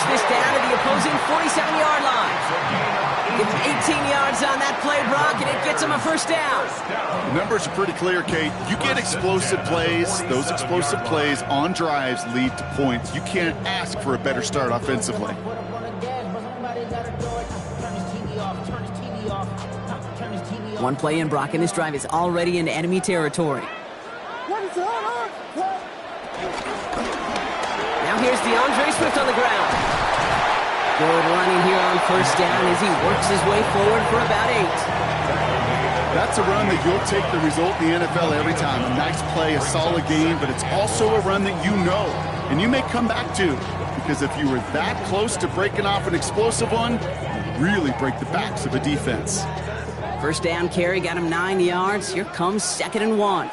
push this down to the opposing 47-yard line. Gets 18 yards on that play, Brock, and it gets him a first down. The numbers are pretty clear, Kate. You get explosive plays. Those explosive plays on drives lead to points. You can't ask for a better start offensively. One play in, Brock, and this drive is already in enemy territory. Now here's DeAndre Swift on the ground. Good running here on first down as he works his way forward for about 8. That's a run that you'll take the result in the NFL every time. A nice play, a solid game, but it's also a run that you know, and you may come back to, because if you were that close to breaking off an explosive one, you really break the backs of a defense. First down carry got him 9 yards. Here comes 2nd and 1.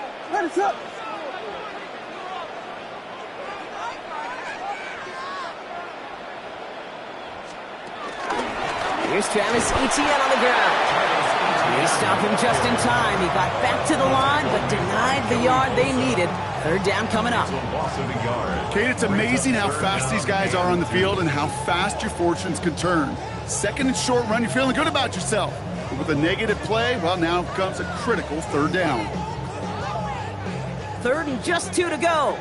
Here's Travis Etienne on the ground. They stopped him just in time. He got back to the line, but denied the yard they needed. 3rd down coming up. Kate, it's amazing how fast these guys are on the field and how fast your fortunes can turn. 2nd and short run, you're feeling good about yourself. But with a negative play, well, now comes a critical 3rd down. 3rd and just 2 to go.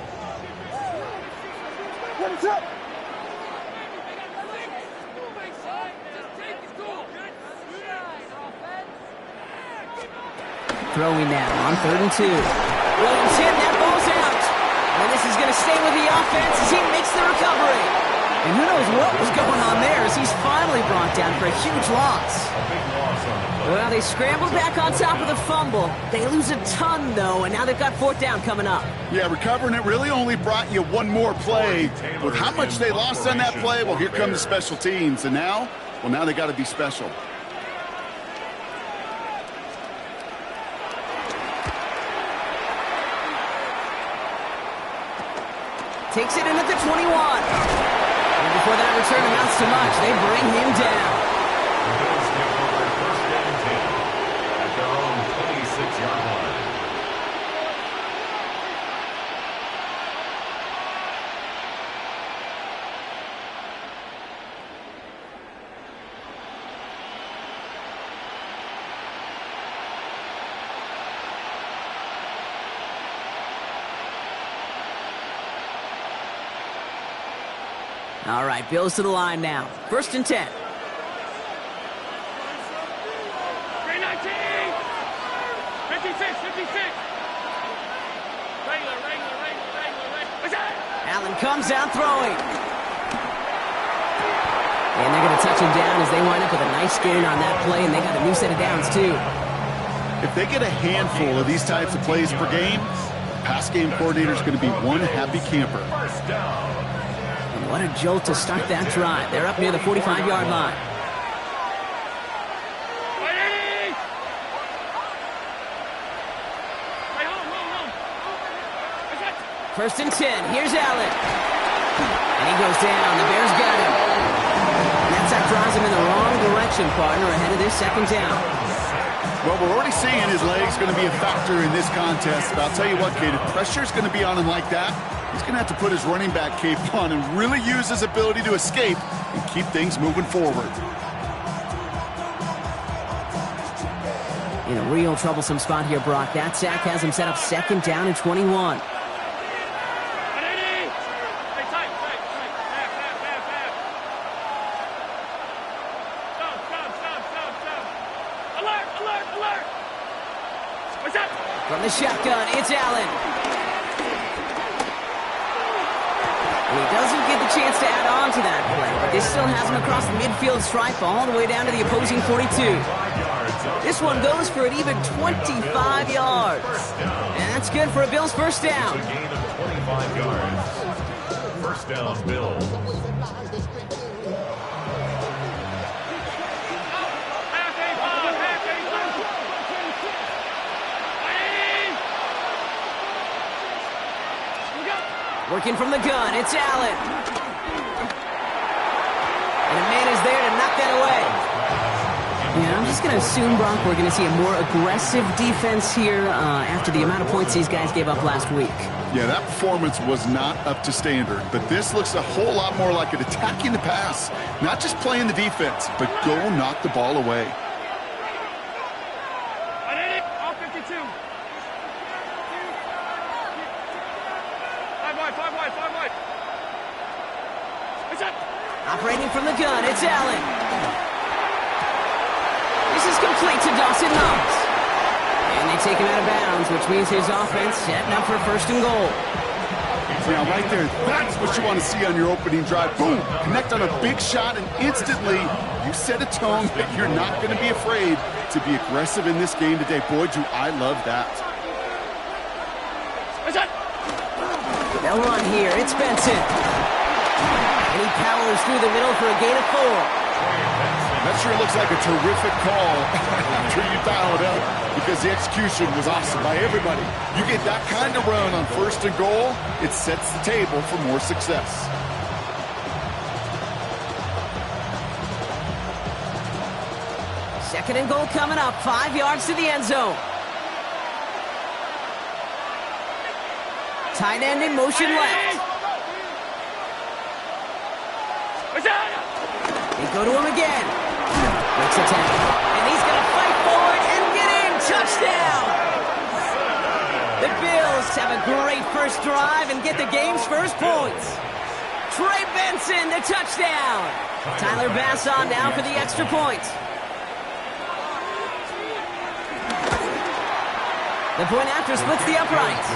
What's up? Throwing now on 3rd and 2. Williams hit, that ball's out. And this is going to stay with the offense as he makes the recovery. And who knows what was going on there as he's finally brought down for a huge loss. Well, they scrambled back on top of the fumble. They lose a ton, though, and now they've got 4th down coming up. Yeah, recovering it really only brought you one more play. With how much they lost on that play, well, here come the special teams. And now, well, now they got to be special. Takes it in at the 21. And before that return amounts to much, they bring him down. At their own 26-yard line. All right, Bills to the line now. 1st and 10. 319! 56, 56! Regular. Allen comes out throwing. And they're going to touch him down as they wind up with a nice gain on that play, and they got a new set of downs, too. If they get a handful of these types of plays per game, the pass game coordinator is going to be one happy camper. First down. And what a jolt to start that drive. They're up near the 45-yard line. First and 10. Here's Allen. And he goes down. The Bears got him. And that drives him in the wrong direction, partner, ahead of this 2nd down. Well, we're already seeing his leg's going to be a factor in this contest. But I'll tell you what, Kate, if pressure's going to be on him like that, he's going to have to put his running back cape on and really use his ability to escape and keep things moving forward. In a real troublesome spot here, Brock. That sack has him set up 2nd down and 21. From the shotgun, it's Allen. And he doesn't get the chance to add on to that play, but this still has him across the midfield stripe all the way down to the opposing 42. This one goes for an even 25 yards. And that's good for a Bills first down. A gain of 25 yards. First down, Bills. Working from the gun, it's Allen. And a man is there to knock that away. Yeah, I'm just just going to assume, Brock, we're going to see a more aggressive defense here after the amount of points these guys gave up last week. Yeah, that performance was not up to standard, but this looks a whole lot more like it attacking the pass. Not just playing the defense, but go knock the ball away. All 52. 5 wide. It's up. Operating from the gun, it's Allen. This is complete to Dawson Knox. And they take him out of bounds, which means his offense setting up for first and goal. Now, right there, that's what you want to see on your opening drive. Boom! Connect on a big shot, and instantly you set a tone that you're not going to be afraid to be aggressive in this game today. Boy, do I love that. It's up. They'll run here. It's Benson. And he powers through the middle for a gain of 4. That sure looks like a terrific call after you dial it up, because the execution was awesome by everybody. You get that kind of run on first and goal, it sets the table for more success. Second and goal coming up. 5 yards to the end zone. Tight end in motion left. It's out. They go to him again. Makes a tackle. And he's going to fight forward and get in. Touchdown! The Bills have a great first drive and get the game's first points. Trey Benson, the touchdown. Tyler Bass on now for the extra point. The point after splits the uprights.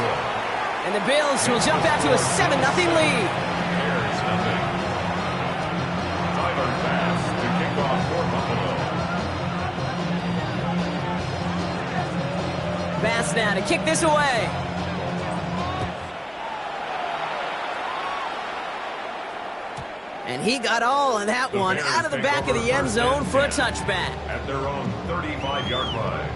And the Bills will jump out to a 7-0 lead. Tyler Bass to kick off for Buffalo. Bass now to kick this away. And he got all of that one out of the back of the end zone for a touchback. At their own 35-yard line.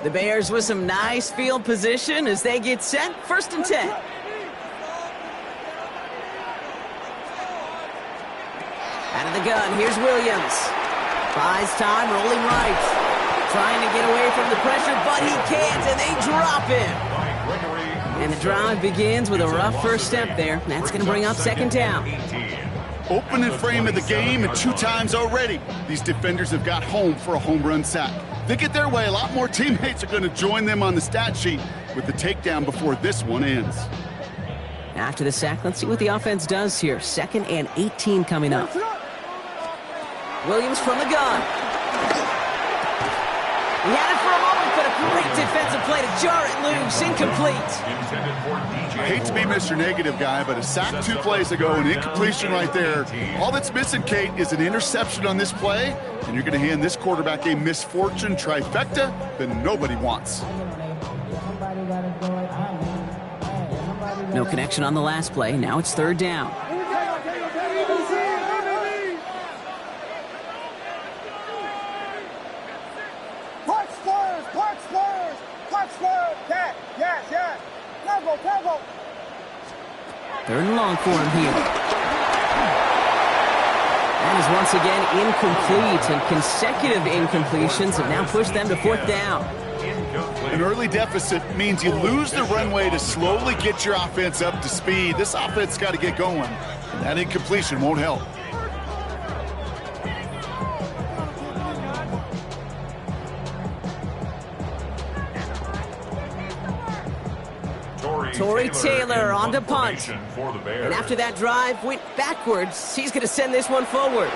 The Bears with some nice field position as they get set. First and 10. Out of the gun, here's Williams. Buys time, rolling right. Trying to get away from the pressure, but he can't, and they drop him. And the drive begins with a rough first step there. That's going to bring up second down. Opening frame of the game, and 2 times already, these defenders have got home for a home run sack. They get their way, a lot more teammates are going to join them on the stat sheet with the takedown before this one ends. After the sack, let's see what the offense does here. 2nd and 18 coming up. Williams from the gun. He had it for a moment, but a great defensive play to jar it loose. Incomplete. I hate to be Mr. Negative guy, but a sack 2 plays ago, an incompletion right there. All that's missing, Kate, is an interception on this play, and you're going to hand this quarterback a misfortune trifecta that nobody wants. No connection on the last play. Now it's 3rd down. Third and long for him here. That is once again incomplete, and consecutive incompletions have now pushed them to 4th down. An early deficit means you lose the runway to slowly get your offense up to speed. This offense got to get going, and that incompletion won't help. Torrey Taylor on to punt. And after that drive went backwards, he's going to send this one forward.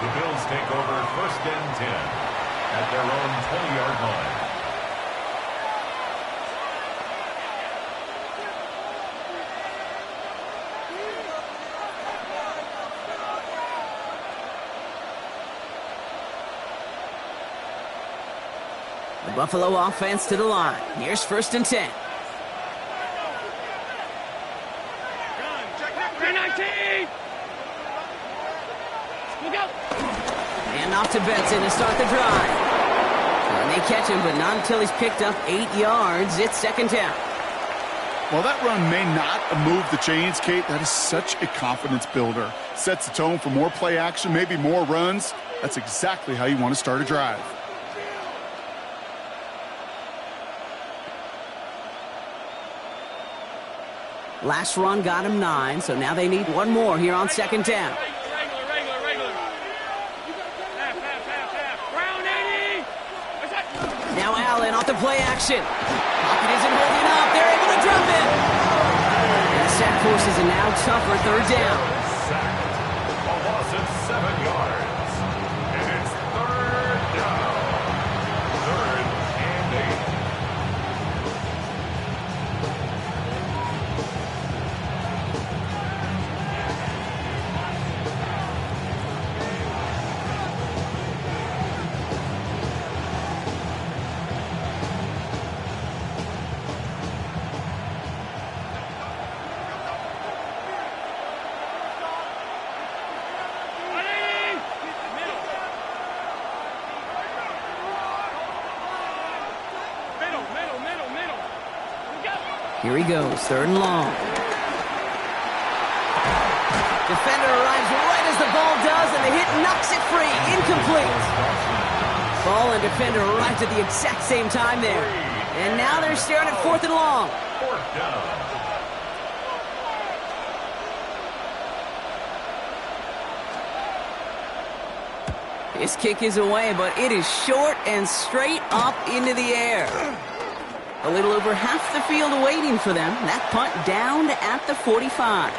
The Bills take over 1st and 10 at their own 20-yard line. The Buffalo offense to the line. Here's 1st and 10. Look out! And off to Benson to start the drive. And they catch him, but not until he's picked up 8 yards. It's second down. Well, that run may not move the chains, Kate. That is such a confidence builder. Sets the tone for more play action, maybe more runs. That's exactly how you want to start a drive. Last run got him 9, so now they need one more here on second down. Regular. Half. Round 80! What's that? Now Allen off the play action. Pocket isn't holding up. They're able to drop it. And the sack forces a now tougher third down. Sacked. A loss of 7 yards. And it's third down. Third and 8. Middle. Look out! Here he goes, third and long. Defender arrives right as the ball does, and the hit knocks it free. Incomplete. Ball and defender arrived at the exact same time there. And now they're staring at fourth and long. Fourth down. This kick is away, but it is short and straight up into the air. A little over half the field waiting for them. That punt down at the 45.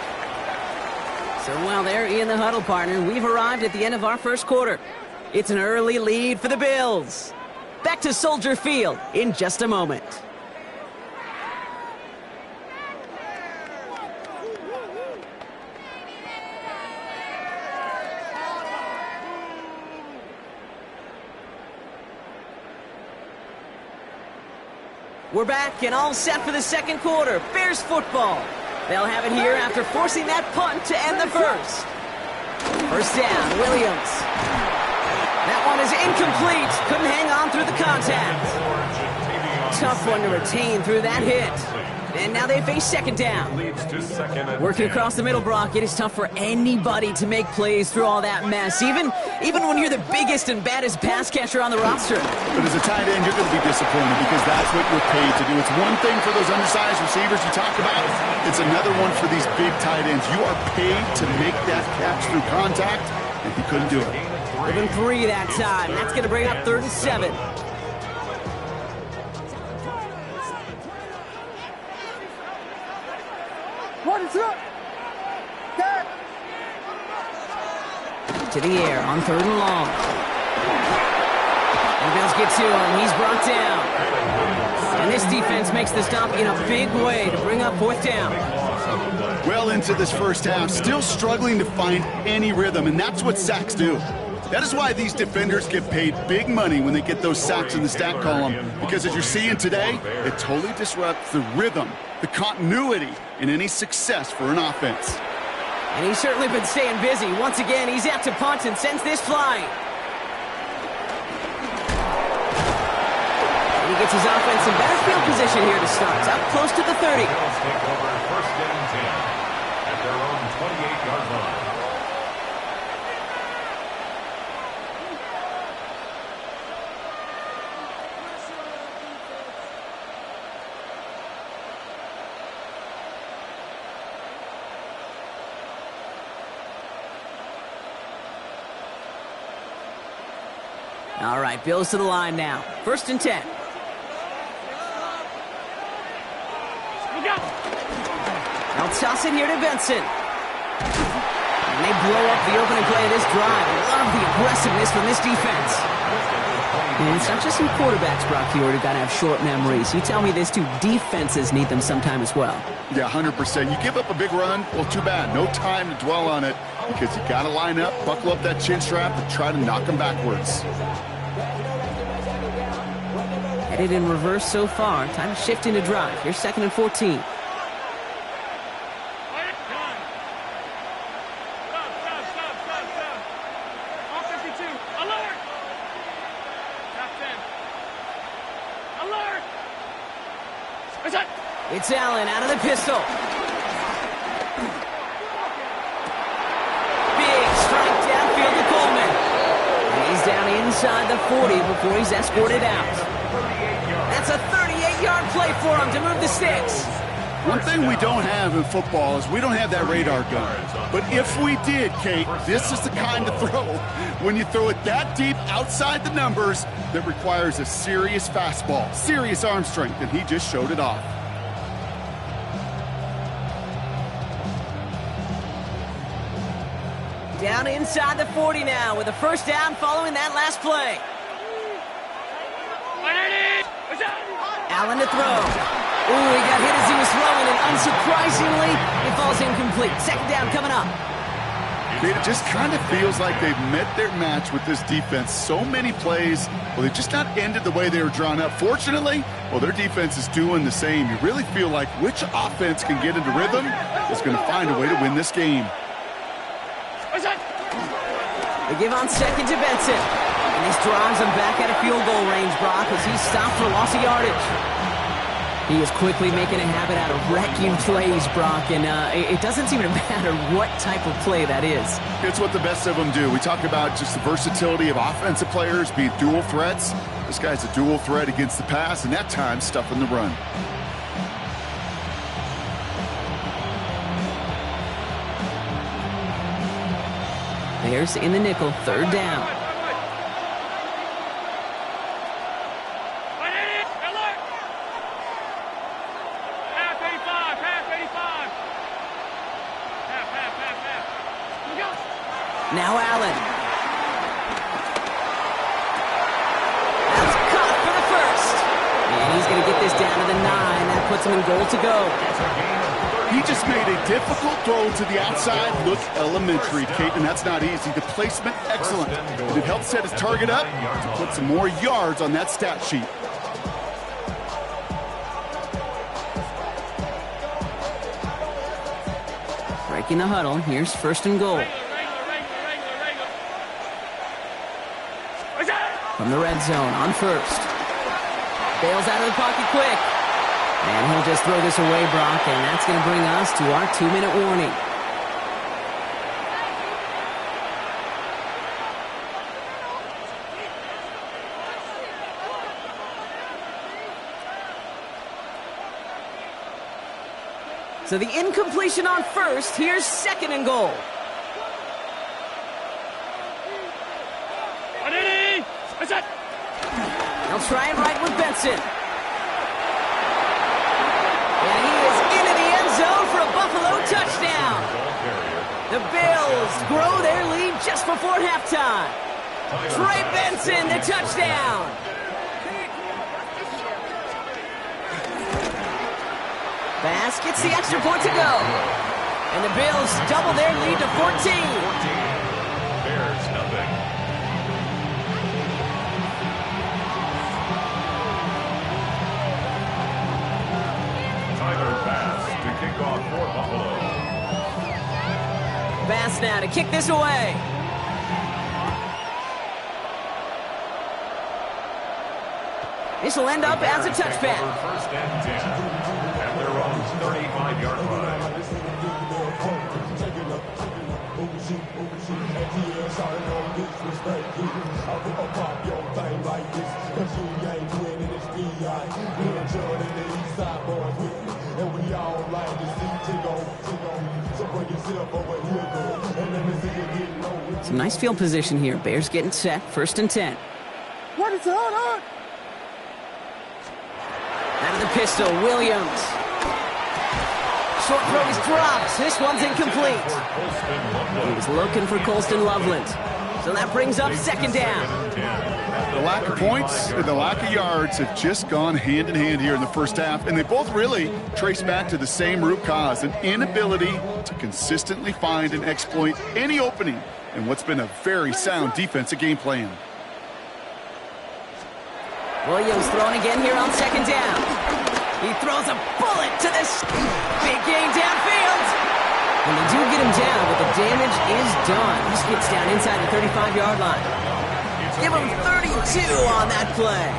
So while they're in the huddle, partner, we've arrived at the end of our first quarter. It's an early lead for the Bills. Back to Soldier Field in just a moment. We're back and all set for the second quarter. Bears football. They'll have it here after forcing that punt to end the first. First down, Williams. That one is incomplete. Couldn't hang on through the contact. Tough one to retain through that hit. And now they face second down. Leads to second and Working 10. across the middle, Brock, it is tough for anybody to make plays through all that mess, even when you're the biggest and baddest pass catcher on the roster. But as a tight end, you're going to be disappointed because that's what you're paid to do. It's one thing for those undersized receivers you talk about. It's another one for these big tight ends. You are paid to make that catch through contact, and he couldn't do it. Within 3 that time. That's going to bring up 3rd and 7. To the air on 3rd and long. And Bills get to him. He's brought down. And this defense makes the stop in a big way to bring up 4th down. Well into this first half, still struggling to find any rhythm, and that's what sacks do. That is why these defenders get paid big money when they get those sacks in the stat column, because as you're seeing today, it totally disrupts the rhythm, the continuity in any success for an offense. And he's certainly been staying busy. Once again, he's out to punt and sends this flying. And he gets his offense in better field position here to start. Up close to the 30. Bills take over first and 10 at their own 28-yard line. All right, Bills to the line now. 1st and 10. Look out! They'll toss it here to Benson. And they blow up the opening play of this drive. Love the aggressiveness from this defense. And it's not just some quarterbacks, Brock, here who got to have short memories. You tell me this too, defenses need them sometime as well. Yeah, 100%. You give up a big run, well, too bad. No time to dwell on it because you got to line up, buckle up that chin strap, and try to knock them backwards. Headed in reverse so far. Time to shift into drive. Here's 2nd and 14. Stop. It's Allen out of the pistol. Big strike downfield to Coleman. And he's down inside the 40 before he's escorted out. That's a 38-yard play for him to move the sticks. One thing we don't have in football is we don't have that radar gun. But if we did, Kate, this is the kind of throw, when you throw it that deep outside the numbers, that requires a serious fastball, serious arm strength, and he just showed it off. Down inside the 40 now with a first down following that last play. Allen to throw. Ooh, he got hit as he was throwing, and unsurprisingly, it falls incomplete. Second down coming up. It just kind of feels like they've met their match with this defense. So many plays, well, they've just not ended the way they were drawn up. Fortunately, well, their defense is doing the same. You really feel like which offense can get into rhythm is going to find a way to win this game. They give on second to Benson. And this drives him back out of field goal range, Brock, as he's stopped for loss of yardage. He is quickly making a habit out of wrecking plays, Brock, and it doesn't seem to matter what type of play that is. It's what the best of them do. We talk about just the versatility of offensive players being dual threats. This guy's a dual threat against the pass, and that time stuffing the run. Bears in the nickel, third down. Now Allen. That's caught for the first. And he's going to get this down to the 9. That puts him in goal to go. He just made a difficult throw to the outside look elementary, Kate, and that's not easy. The placement, excellent. And it helped set his target up to put some more yards on that stat sheet. Breaking the huddle. Here's first and goal. From the red zone on first. Bails out of the pocket quick. And he'll just throw this away, Brock, and that's going to bring us to our 2-minute warning. So the incompletion on first. Here's second and goal. They'll try it right with Benson. And he is into the end zone for a Buffalo touchdown. The Bills grow their lead just before halftime. Trey Benson, the touchdown. Bass gets the extra point to go. And the Bills double their lead to 14. Bears nothing. For Buffalo. Bass now to kick this away. This will end up as a touchback. First and 10 at their own 35-yard line. Some nice field position here. Bears getting set. First and 10. What is going on? Out of the pistol, Williams. Short throw is dropped. This one's incomplete. He was looking for Colston Loveland. So that brings up second down. The lack of points and the lack of yards have just gone hand in hand here in the first half, and they both really trace back to the same root cause, an inability to consistently find and exploit any opening in what's been a very sound defensive game plan. Williams throwing again here on second down. He throws a bullet to this big gain downfield. And they do get him down, but the damage is done. He skips down inside the 35-yard line. Give him 32 on that play.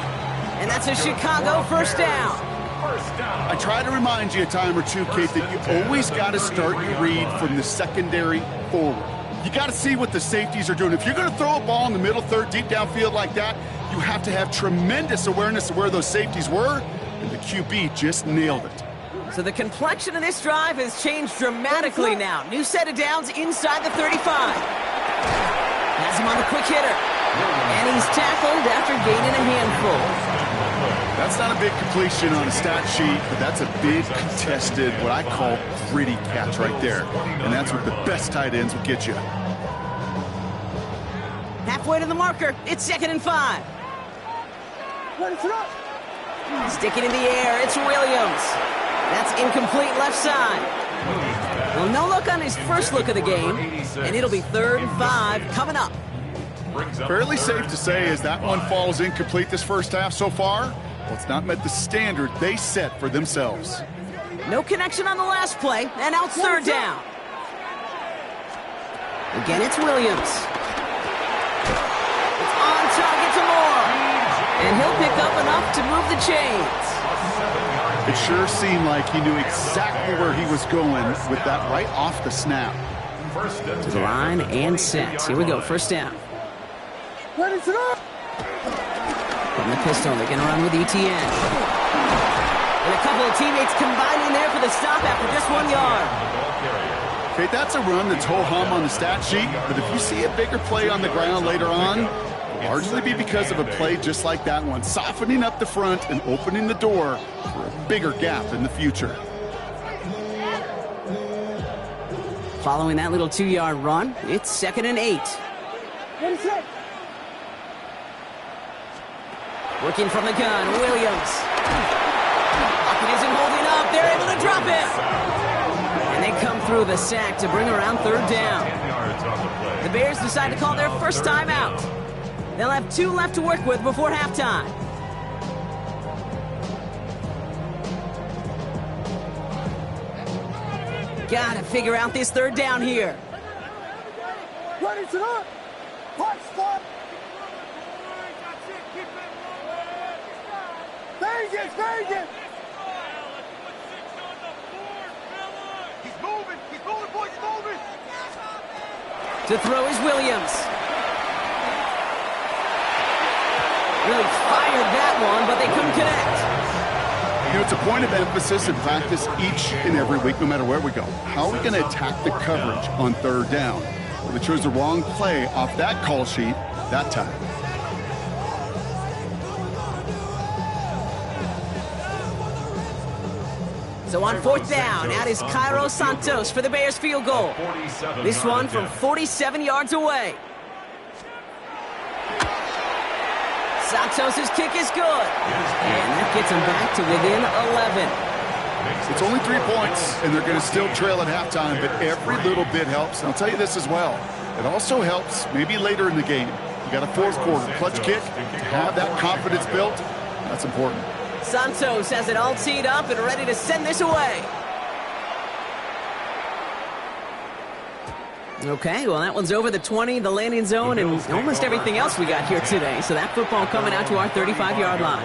And that's a Chicago first down. I try to remind you a time or two, Kate, that you always got to start your read from the secondary forward. You got to see what the safeties are doing. If you're going to throw a ball in the middle third, deep downfield like that, you have to have tremendous awareness of where those safeties were, and the QB just nailed it. So the complexion of this drive has changed dramatically now. New set of downs inside the 35. Has him on the quick hitter. And he's tackled after gaining a handful. That's not a big completion on a stat sheet, but that's a big contested, what I call gritty catch right there. And that's what the best tight ends will get you. Halfway to the marker. It's 2nd and 5. Sticking in the air. It's Williams. That's incomplete left side. Well, no look on his first look of the game, and it'll be 3rd and 5 coming up. Fairly safe to say as that one falls incomplete this first half so far, well, it's not met the standard they set for themselves. No connection on the last play, and out 3rd down. Again, it's Williams. It's on target to Moore. And he'll pick up enough to move the chains. It sure seemed like he knew exactly where he was going with that right off the snap. To the line and set. Here we go, 1st down. From the pistol, they're going to run with ETN. And a couple of teammates combining there for the stop after just 1 yard. Okay, that's a run that's ho-hum on the stat sheet, but if you see a bigger play on the ground later on, it'll largely be because of a play just like that one, softening up the front and opening the door for a bigger gap in the future. Following that little 2-yard run, it's 2nd and 8. Working from the gun, Williams. Pocket isn't holding up. They're able to drop it. And they come through the sack to bring around 3rd down. The Bears decide to call their first timeout. They'll have 2 left to work with before halftime. Gotta figure out this 3rd down here. To throw is Williams. Really fired that one, but they couldn't connect. You know, it's a point of emphasis in practice each and every week, no matter where we go. How are we going to attack the coverage on 3rd down? Well, they chose the wrong play off that call sheet that time. So on 4th down, out is Cairo Santos for the Bears field goal. This one from 47 yards away. Santos' kick is good. And that gets him back to within 11. It's only 3 points, and they're going to still trail at halftime, but every little bit helps. And I'll tell you this as well. It also helps maybe later in the game. You got a 4th quarter clutch kick. To have that confidence built, that's important. Santos has it all teed up and ready to send this away. Okay, well, that one's over the 20, the landing zone, and almost everything else we got here today. So that football coming out to our 35-yard line.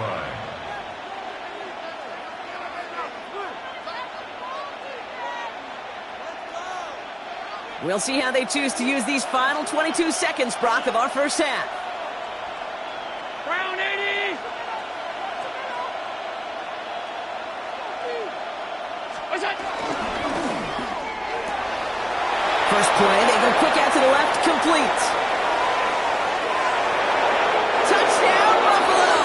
We'll see how they choose to use these final 22 seconds, Brock, of our first half. Brown 80! What's that? First play, they go quick out to the left, complete. Touchdown, Buffalo!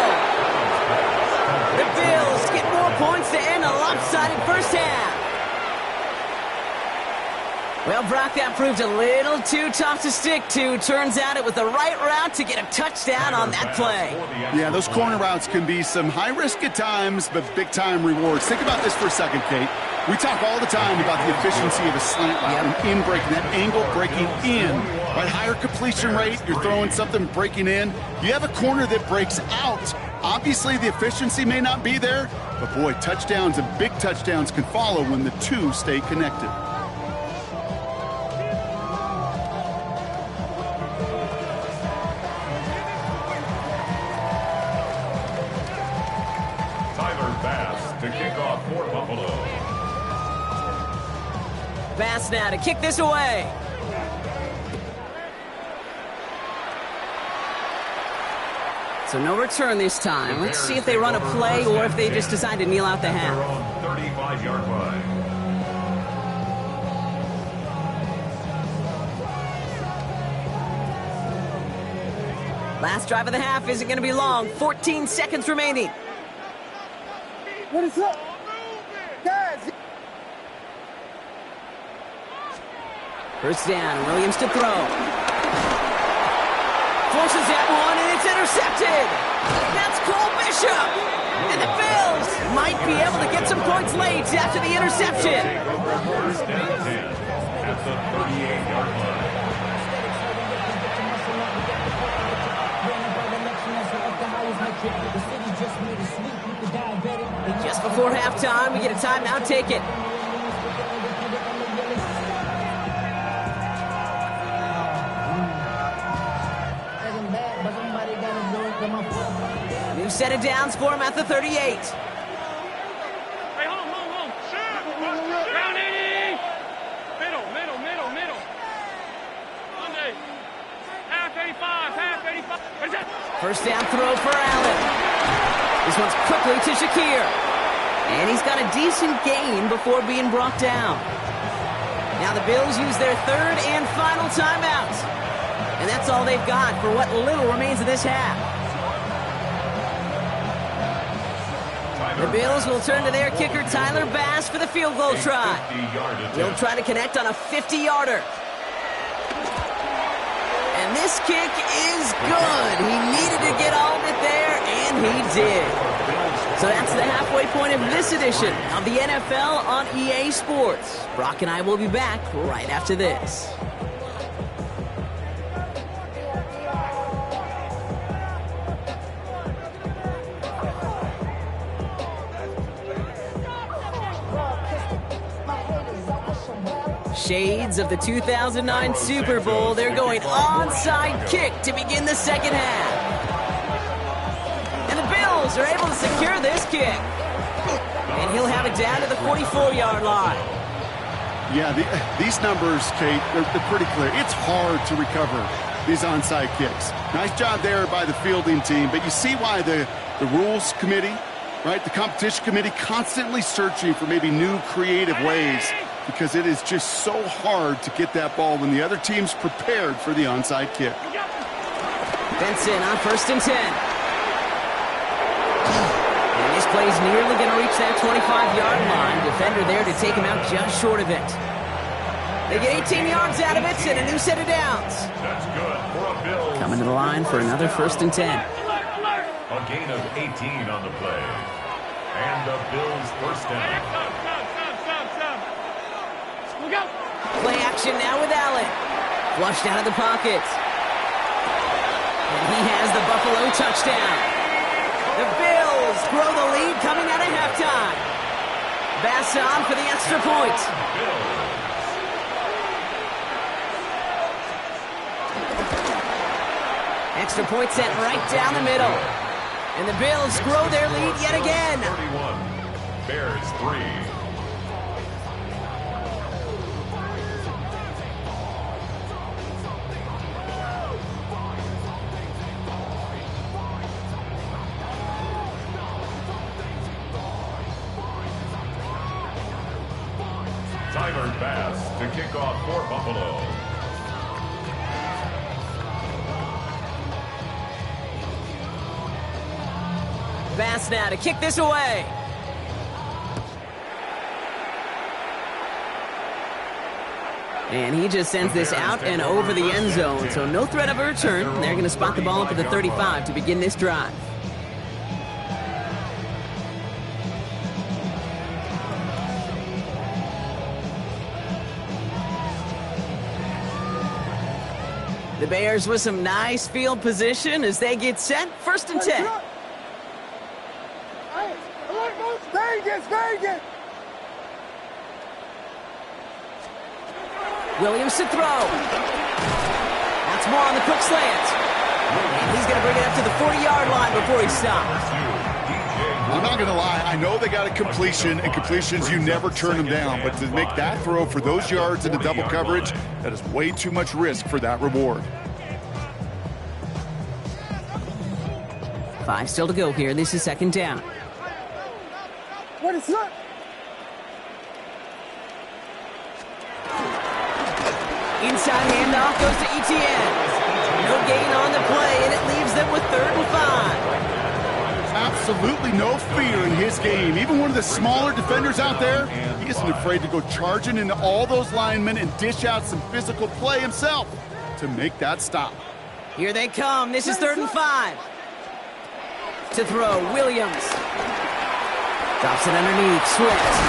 The Bills get more points to end a lopsided first half. Well, Brock, that proved a little too tough to stick to. Turns out it was the right route to get a touchdown on that play. Yeah, those corner routes can be some high risk at times, but big-time rewards. Think about this for a second, Kate. We talk all the time about the efficiency of a slant route and in breaking, that angle breaking in. Right, higher completion rate, you're throwing something breaking in. You have a corner that breaks out. Obviously, the efficiency may not be there, but boy, touchdowns and big touchdowns can follow when the two stay connected. To kick off Pass now to kick this away. So no return this time. Let's see if they run a play or if they just decide to kneel out the half. 35-yard line. Last drive of the half isn't going to be long. 14 seconds remaining. What is up? Guys. First down, Williams to throw. Forces that one, and it's intercepted. That's Cole Bishop. And the Bills might be able to get some points late after the interception. First and 10 at the 38-yard line. Just before halftime, we get a timeout. Take it. New set of downs for him at the 38. Hey, hold on. Round 80. Middle. Monday. Half 85. What is that? First down throw for Allen. This one's quickly to Shakir. And he's got a decent gain before being brought down. Now the Bills use their third and final timeout. And that's all they've got for what little remains of this half. The Bills will turn to their kicker, Tyler Bass, for the field goal try. He'll try to connect on a 50-yarder. And this kick is good. He needed to get all of it there, and he did. So that's the halfway point of this edition of the NFL on EA Sports. Brock and I will be back right after this. Shades of the 2009 Super Bowl. They're going onside kick to begin the second half. And the Bills are able to secure this kick. And he'll have it down to the 44-yard line. Yeah, these numbers, Kate, they're pretty clear. It's hard to recover these onside kicks. Nice job there by the fielding team, but you see why the rules committee, right, the competition committee, constantly searching for maybe new creative ways, because it is just so hard to get that ball when the other team's prepared for the onside kick. Benson on first and 10. And this play's nearly going to reach that 25-yard line. Defender there to take him out just short of it. They get 18 yards out of it and a new set of downs. That's good for a Bills. Coming to the line for another first and 10. A gain of 18 on the play. And the Bills first down. Look out. Play action now with Allen. Flushed out of the pocket. And he has the Buffalo touchdown. The Bills grow the lead coming out of halftime. Bass on for the extra point. Extra point set right down the middle. And the Bills grow their lead yet again. 31. Bears 3. Tyler Bass to kick off for Buffalo. Bass now to kick this away. And he just sends this out and over the end zone, so no threat of a return. They're going to spot the ball up at the 35 to begin this drive. The Bears with some nice field position as they get set. First and 10. Vegas! Williams to throw. That's more on the quick slant. And he's going to bring it up to the 40-yard line before he stops. I'm not going to lie. I know they got a completion, and completions, you never turn them down. But to make that throw for those yards into double coverage, that is way too much risk for that reward. 5 still to go here. This is second down. What is up? Inside handoff goes to Etienne. No gain on the play, and it leaves them with 3rd and 5. Absolutely no fear in his game. Even one of the smaller defenders out there, he isn't afraid to go charging into all those linemen and dish out some physical play himself to make that stop. Here they come. This is 3rd and 5. To throw, Williams. Drops it underneath, Swift.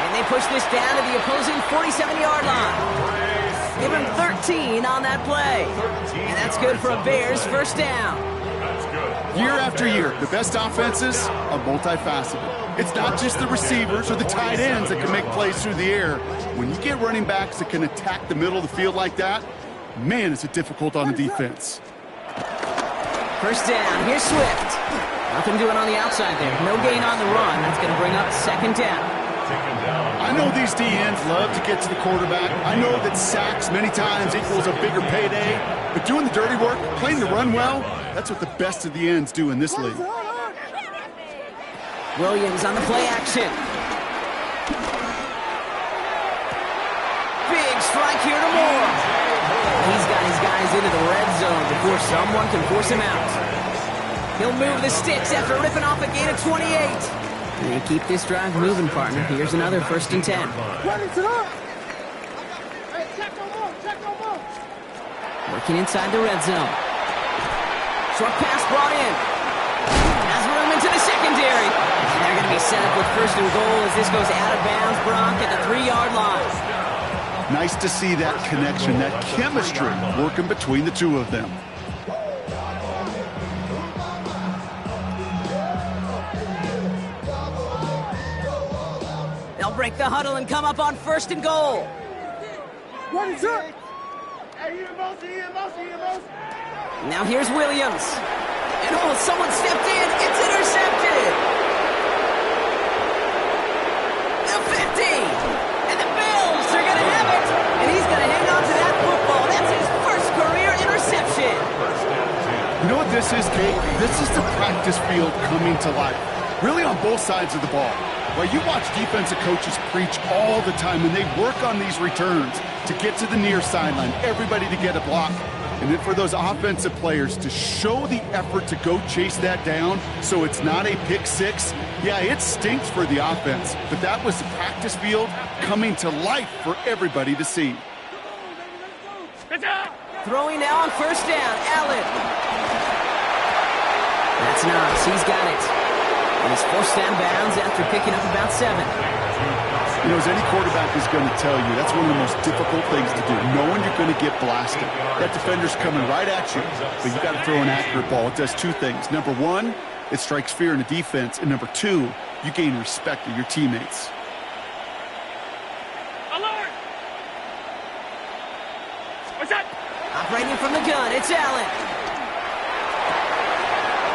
And they push this down to the opposing 47-yard line. Give him 13 on that play. And that's good for a Bears first down. Year after year, the best offenses are multifaceted. It's not just the receivers or the tight ends that can make plays through the air. When you get running backs that can attack the middle of the field like that, man, is it difficult on the defense. First down, here's Swift. Nothing doing on the outside there. No gain on the run. That's going to bring up second down. I know these DNs love to get to the quarterback. I know that sacks many times equals a bigger payday. But doing the dirty work, playing the run well, that's what the best of the ends do in this league. Williams on the play action. Big strike here to Moore. He's got his guys into the red zone before someone can force him out. He'll move the sticks after ripping off a gain of 28. And they keep this drive moving, partner. Here's another 1st and 10. Working inside the red zone. Short pass brought in. Has room into the secondary. And they're going to be set up with 1st and goal as this goes out of bounds, Brock, at the 3-yard line. Nice to see that connection, that chemistry working between the two of them. They'll break the huddle and come up on 1st and goal. What is up? Now here's Williams. And oh, someone stepped in. It's intercepted. The 50. And the Bills are going to have it. And he's going to hang on to that football. That's his 1st career interception. You know what this is, Kate? This is the practice field coming to life. Really on both sides of the ball. Well, you watch defensive coaches preach all the time, and they work on these returns to get to the near sideline, everybody to get a block. And then for those offensive players to show the effort to go chase that down so it's not a pick six, yeah, it stinks for the offense. But that was the practice field coming to life for everybody to see. Throwing now on 1st down, Allen. That's Knox. He's got it. And he's forced down bounds after picking up about 7. You know, as any quarterback is going to tell you, that's one of the most difficult things to do, knowing you're going to get blasted. That defender's coming right at you, but you got to throw an accurate ball. It does 2 things. Number 1, it strikes fear in the defense, and number 2, you gain respect of your teammates. Alert! What's that? Operating from the gun, it's Allen.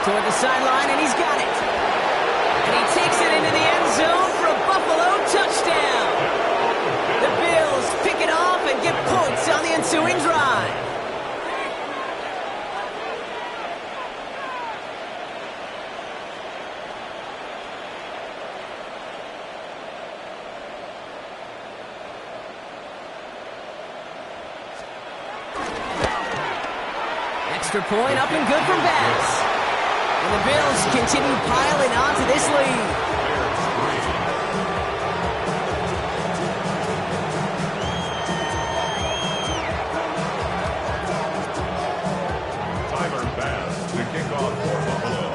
Toward the sideline, and he's got it. And he takes it into the end zone for a Buffalo touchdown. The Bills pick it off and get points on the ensuing drive. Extra point up and good from Bass. And the Bills continue piling on to this lead. Tyler Bass to kick off for Buffalo.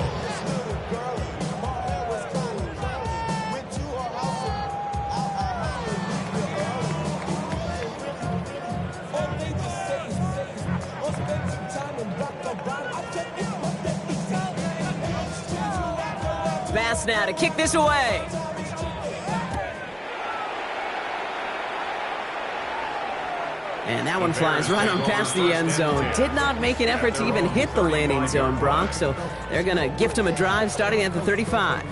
Bass now to kick this away. And that one flies right on past the end zone. Did not make an effort to even hit the landing zone, Bronx, so they're going to gift him a drive starting at the 35.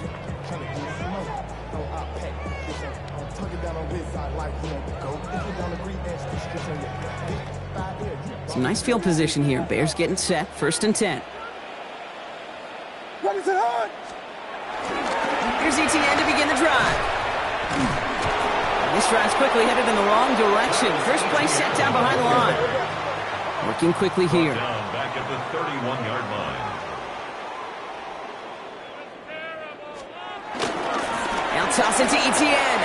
Some nice field position here. Bears getting set, 1st and 10. What is it on? Here's ETN to begin the drive. This drive's quickly headed in the wrong direction. First play set down behind the line. Working quickly here. Down back at the 31-yard line. Now toss it to ETN.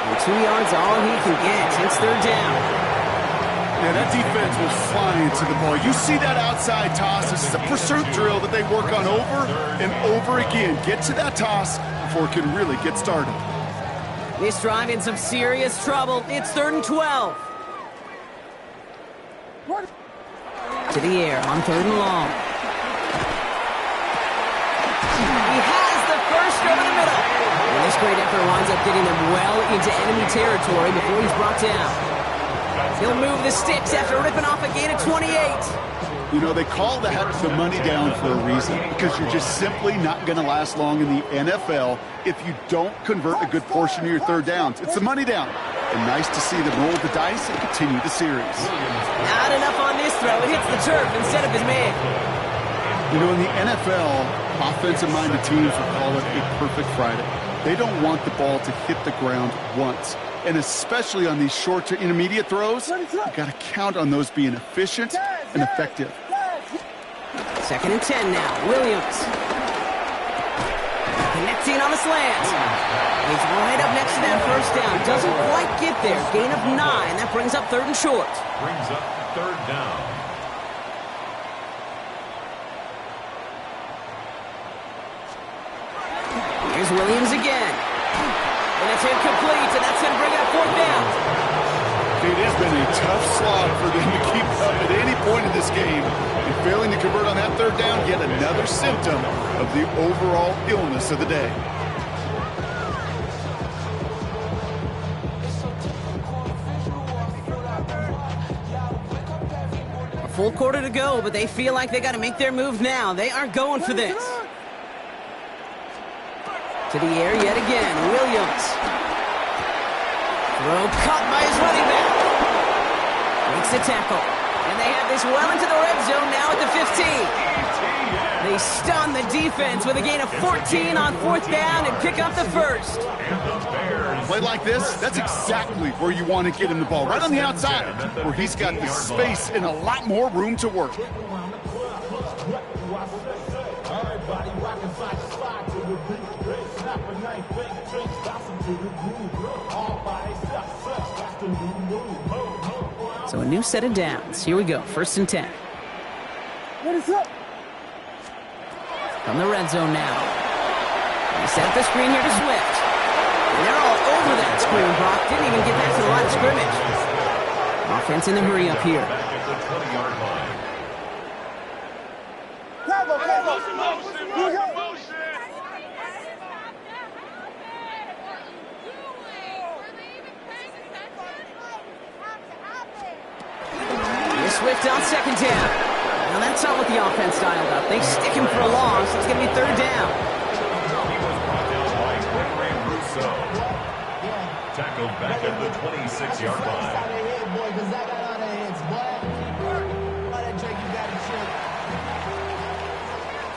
And 2 yards, all he can get. It's 3rd down. Yeah, that defense was flying to the ball. You see that outside toss. This is a pursuit drill that they work on over and over again. Get to that toss before it can really get started. This drive in some serious trouble. It's 3rd and 12. What? To the air on 3rd and long. He has the first over the middle. And this great effort winds up getting them well into enemy territory before he's brought down. He'll move the sticks after ripping off a gain of 28. You know, they call that the money down for a reason, because you're just simply not going to last long in the NFL if you don't convert a good portion of your 3rd downs. It's the money down. And nice to see them roll the dice and continue the series. Not enough on this throw. It hits the turf instead of his man. You know, in the NFL, offensive-minded teams will call it a perfect Friday. They don't want the ball to hit the ground once. And especially on these short to intermediate throws, you got to count on those being efficient and effective. 2nd and 10 now. Williams. Connecting on a slant. He's right up next to that 1st down. Doesn't quite get there. Gain of 9. That brings up 3rd and short. Brings up 3rd down. Here's Williams again. And it's incomplete, and that's going to bring it up 4th down. It has been a tough slog for them to keep up at any point in this game. And failing to convert on that 3rd down, yet another symptom of the overall illness of the day. A full quarter to go, but they feel like they got to make their move now. They are going for this. To the air yet again. Williams. Throw caught by his running back. Makes the tackle. And they have this well into the red zone now at the 15. They stun the defense with a gain of 14 on 4th down and pick up the 1st. Play like this, that's exactly where you want to get him the ball. Right on the outside, where he's got the space and a lot more room to work. So a new set of downs. Here we go. 1st and 10. What is up? From the red zone now. They set up the screen here to Swift. And they're all over that screen, Brock. Didn't even get back to the line of scrimmage. Offense in the hurry up here. Back at the 20-yard line. Bravo, bravo. Here we go. Swift on 2nd down. Now that's not what the offense dialed up. They stick him for a loss. It's going to be 3rd down. He was brought down by Gregory Rousseau. Tackled back at the 26-yard line.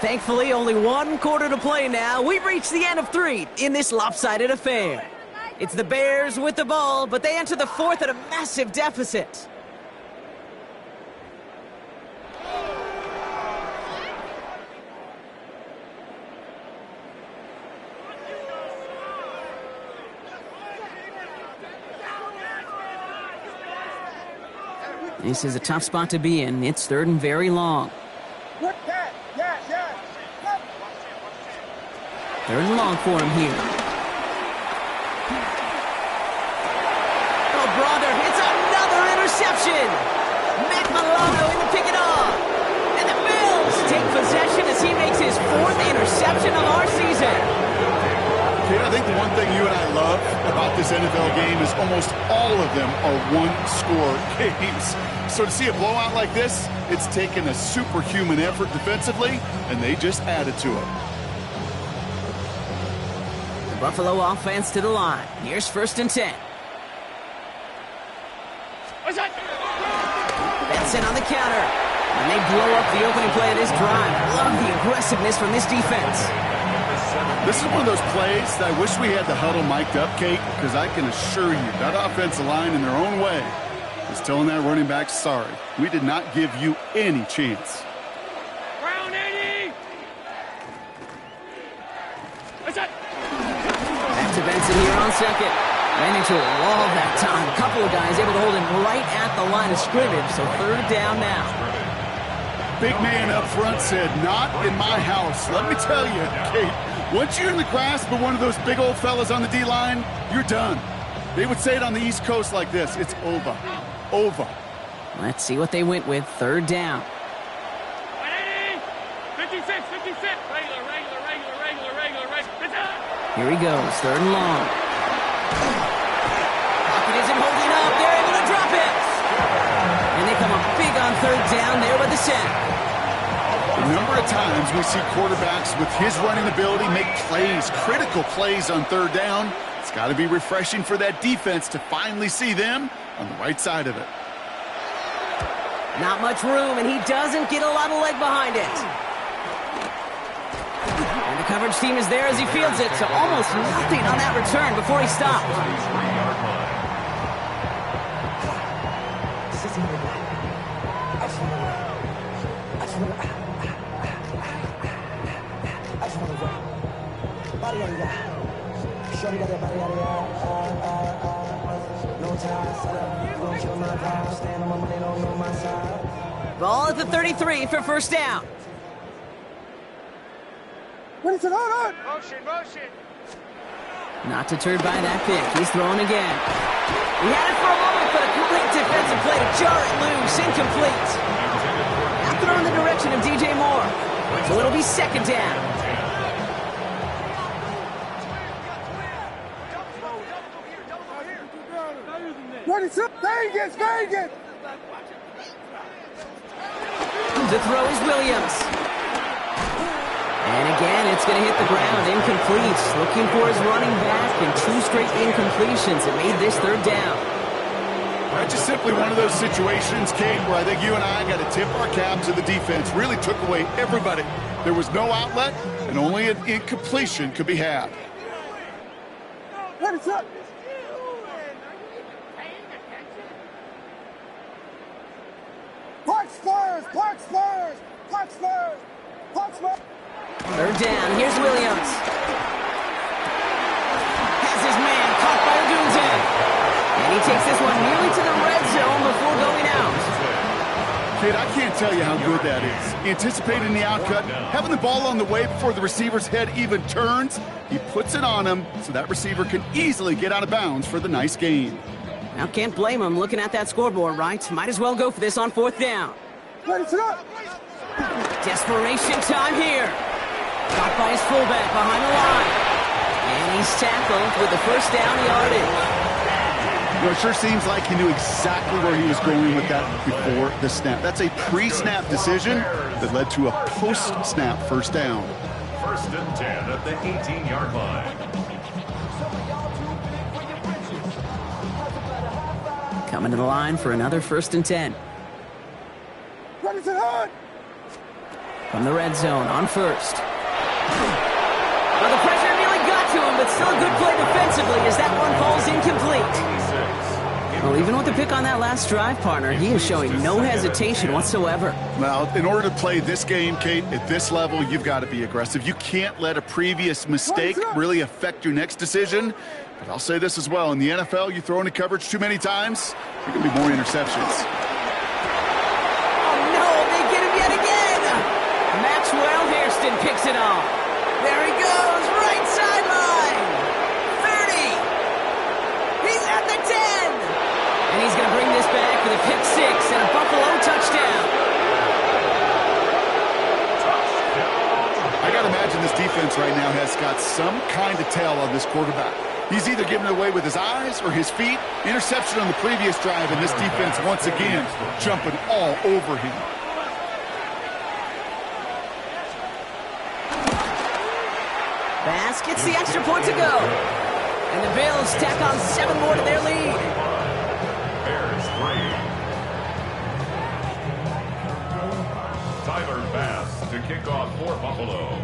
Thankfully, only 1 quarter to play now. We've reached the end of 3 in this lopsided affair. It's the Bears with the ball, but they enter the 4th at a massive deficit. This is a tough spot to be in. It's 3rd and very long. What that? Yeah. 3rd and long for him here. Oh, brother, it's another interception. Matt Milano in to pick it off. And the Bills take possession as he makes his 4th interception of our season. Okay, I think the one thing you and I love about this NFL game is almost all of them are one-score games. So to see a blowout like this, it's taken a superhuman effort defensively, and they just added to it. The Buffalo offense to the line. Here's 1st and 10. Benson on the counter. And they blow up the opening play of this drive. Love the aggressiveness from this defense. This is one of those plays that I wish we had the huddle mic'd up, Kate, because I can assure you that offensive line in their own way is telling that running back, sorry, we did not give you any chance. Round 80! Back to Benson here on 2nd. Ran into a wall that time. A couple of guys able to hold him right at the line of scrimmage, so 3rd down now. Big man up front said, not in my house. Let me tell you, Kate, once you're in the grasp of one of those big old fellas on the D-line, you're done. They would say it on the East Coast like this, it's over. Over. Let's see what they went with. 3rd down. 56, 56. Regular. Here he goes. 3rd and long. Pocket isn't holding up. They're able to drop it. And they come up big on 3rd down there with the sack. A number of times we see quarterbacks with his running ability make plays, critical plays on 3rd down. It's got to be refreshing for that defense to finally see them on the right side of it. Not much room, and he doesn't get a lot of leg behind it. And the coverage team is there as he fields it, so almost nothing on that return before he stopped. Ball at the 33 for 1st down. Motion. Not deterred by that pick. He's throwing again. He had it for a moment, but a complete defensive play to jar it loose. Incomplete. Now thrown in the direction of DJ Moore. So it'll be 2nd down. Vegas! The throw is Williams. And again, it's going to hit the ground. Incomplete. Looking for his running back, and 2 straight incompletions. It made this 3rd down. That's just simply one of those situations, Kate, where I think you and I got to tip our cap to the defense. Really took away everybody. There was no outlet, and only an incompletion could be had. Clock 3rd down. Here's Williams. Has his man caught by Odunze. And he takes this one nearly to the red zone before going out. Kid, I can't tell you how good that is. Anticipating the outcut, having the ball on the way before the receiver's head even turns, he puts it on him so that receiver can easily get out of bounds for the nice gain. Now, can't blame him looking at that scoreboard, right? Might as well go for this on 4th down. Desperation time here. Caught by his fullback behind the line. And he's tackled with the 1st down yardage. You know, it sure seems like he knew exactly where he was going with that before the snap. That's a pre-snap decision that led to a post-snap 1st down. 1st and 10 at the 18-yard line. Coming to the line for another 1st and 10. From the red zone on 1st. Well, the pressure nearly got to him, but still a good play defensively as that one falls incomplete. Well, even with the pick on that last drive, partner, he is showing no hesitation whatsoever. Well, in order to play this game, Kate, at this level, you've got to be aggressive. You can't let a previous mistake really affect your next decision. But I'll say this as well. In the NFL, you throw into coverage too many times, there can be more interceptions. Picks it off. There he goes, right sideline. 30. He's at the 10. And he's going to bring this back with a pick 6 and a Buffalo touchdown. I got to imagine this defense defense right now has got some kind of tell on this quarterback. He's either giving it away with his eyes or his feet. Interception on the previous drive, and this defense once again jumping all over him. Bass gets the extra point to go. And the Bills tack on 7 more to their lead. Bears 3. Tyler Bass to kick off for Buffalo.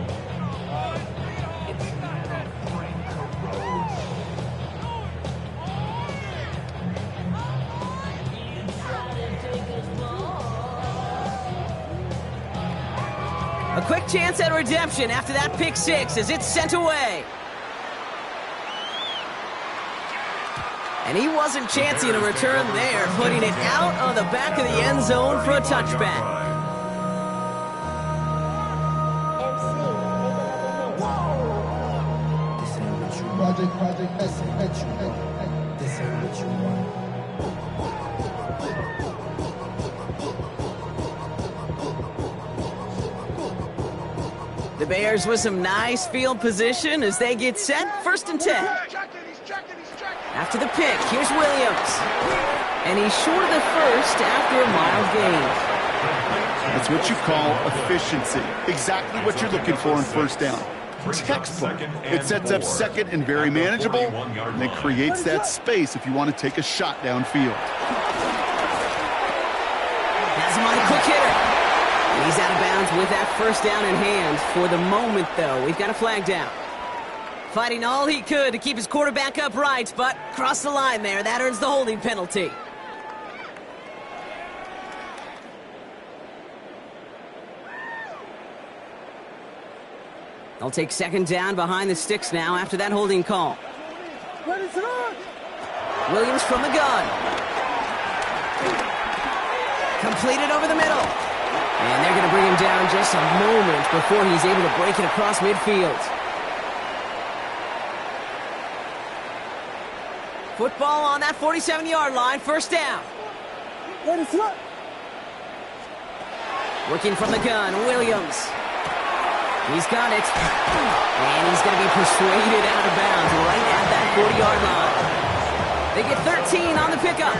A quick chance at redemption after that pick six as it's sent away. And he wasn't chancing a return there, putting it out on the back of the end zone for a touchback. Project, this ain't what you want. The Bears with some nice field position as they get set, 1st and 10. After the pick, here's Williams. And he's short of the first after a mild gain. That's what you call efficiency. Exactly what you're looking for in first down. Textbook. It sets up second and very manageable, and then creates that space if you want to take a shot downfield. Has him on a quick hitter. And he's out of bounds with that first down in hand. For the moment, though, we've got a flag down. Fighting all he could to keep his quarterback upright, but crossed the line there. That earns the holding penalty. They'll take 2nd down behind the sticks now after that holding call. Williams from the gun. Completed over the middle. And they're going to bring him down just a moment before he's able to break it across midfield. Football on that 47-yard line, 1st down. Working from the gun, Williams. He's got it. And he's going to be persuaded out of bounds right at that 40-yard line. They get 13 on the pickup.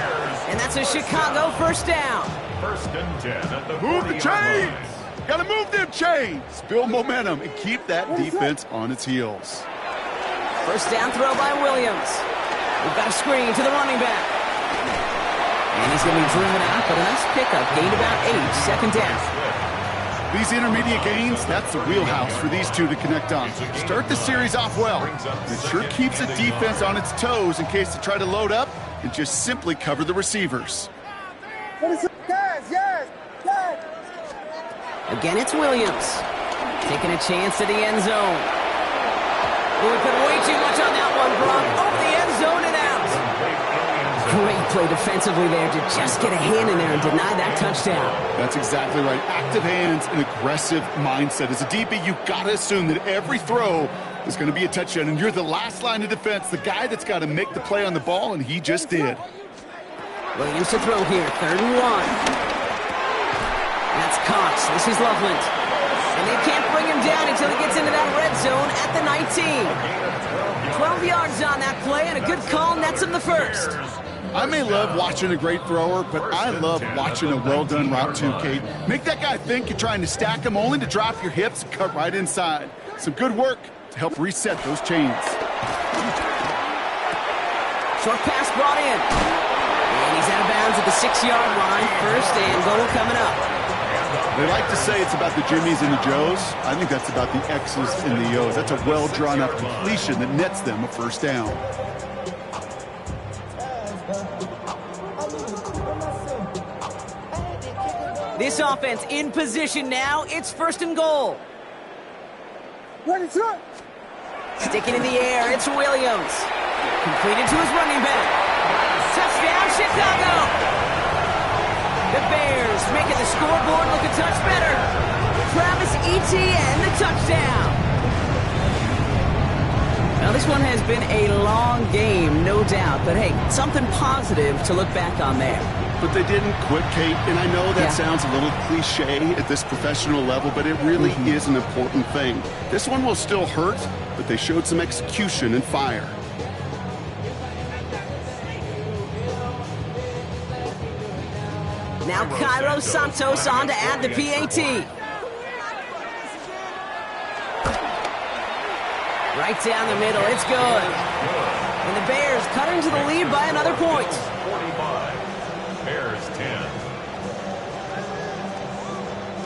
And that's a Chicago 1st down. 1st and 10 at the Move the chains! Got to move them chains! Build momentum and keep that defense on its heels. 1st down throw by Williams. We've got a screen to the running back. And he's going to be driven out, but a nice pickup. Gained about 8, 2nd down. These intermediate gains, that's the wheelhouse for these two to connect on. Start the series off well. It sure keeps the defense on its toes in case they try to load up and just simply cover the receivers. Yes. Again, it's Williams. Taking a chance at the end zone. Oh, we put way too much on that one, Brock. Over the end zone and out. Great play defensively there to just get a hand in there and deny that touchdown. That's exactly right. Active hands and aggressive mindset. As a DB, you've got to assume that every throw is going to be a touchdown, and you're the last line of defense, the guy that's got to make the play on the ball, and he just did. Williams to throw here, 3rd and 1. That's Cox. This is Loveland. And they can't bring him down until he gets into that red zone at the 19. 12 yards on that play, and a good call nets him the 1st. I may love watching a great thrower, but I love watching a well-done route too, Kate. Make that guy think you're trying to stack him only to drop your hips and cut right inside. Some good work to help reset those chains. Short pass brought in. And he's out of bounds at the 6-yard line. 1st and goal coming up. They like to say it's about the Jimmies and the Joes. I think that's about the X's and the O's. That's a well-drawn-up completion that nets them a 1st down. This offense in position now. It's 1st and goal. Sticking in the air, it's Williams. Completed to his running back. Touchdown, Chicago! The Bears making the scoreboard look a touch better. Travis Etienne, the touchdown. Now, this one has been a long game, no doubt. But, hey, something positive to look back on there. but they didn't quit, Kate. And I know that sounds a little cliche at this professional level, but it really is an important thing. This one will still hurt, but they showed some execution and fire. Now Cairo Santos on to add the PAT. Right down the middle, it's good. And the Bears cut into the lead by another point. 45, Bears 10.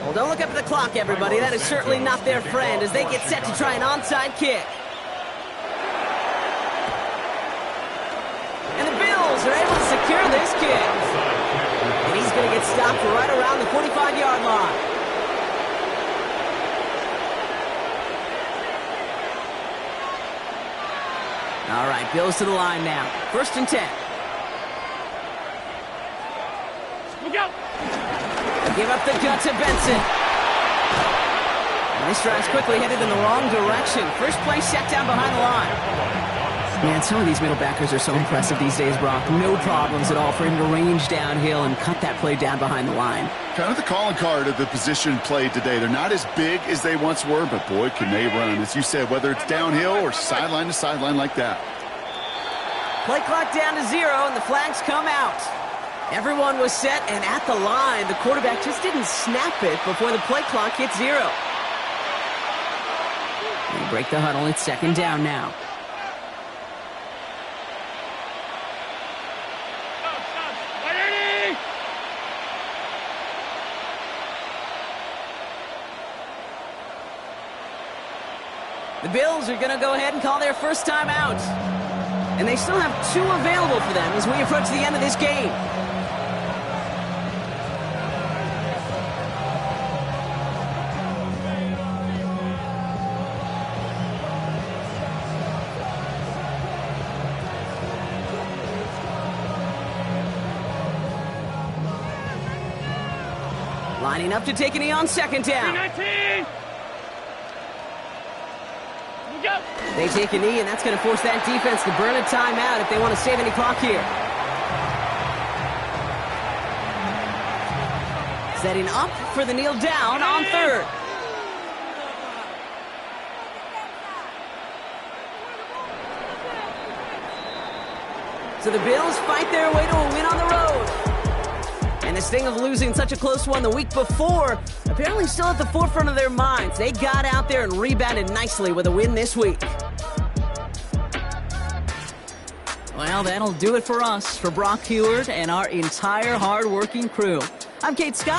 Well, don't look up at the clock, everybody. That is certainly not their friend as they get set to try an onside kick. And the Bills are able to secure this kick. And he's going to get stopped right around the 45-yard line. All right, Bills to the line now. 1st and 10. Look out! Give up the gut to Benson. And this drive's quickly headed in the wrong direction. First play set down behind the line. Man, some of these middle backers are so impressive these days, Brock. No problems at all for him to range downhill and cut that play down behind the line. Kind of the calling card of the position played today. They're not as big as they once were, but boy, can they run. As you said, whether it's downhill or sideline to sideline like that. Play clock down to 0, and the flags come out. Everyone was set, and at the line, the quarterback just didn't snap it before the play clock hit 0. They break the huddle. It's 2nd down now. The Bills are going to go ahead and call their first time out. And they still have 2 available for them as we approach the end of this game. Lining up to take a knee on 2nd down. 19! Go! They take a knee, and that's going to force that defense to burn a timeout if they want to save any clock here. Setting up for the kneel down on 3rd. So the Bills fight their way to a win on the road. And this thing of losing such a close one the week before, apparently still at the forefront of their minds. They got out there and rebounded nicely with a win this week. Well, that'll do it for us, for Brock Heward and our entire hard-working crew. I'm Kate Scott.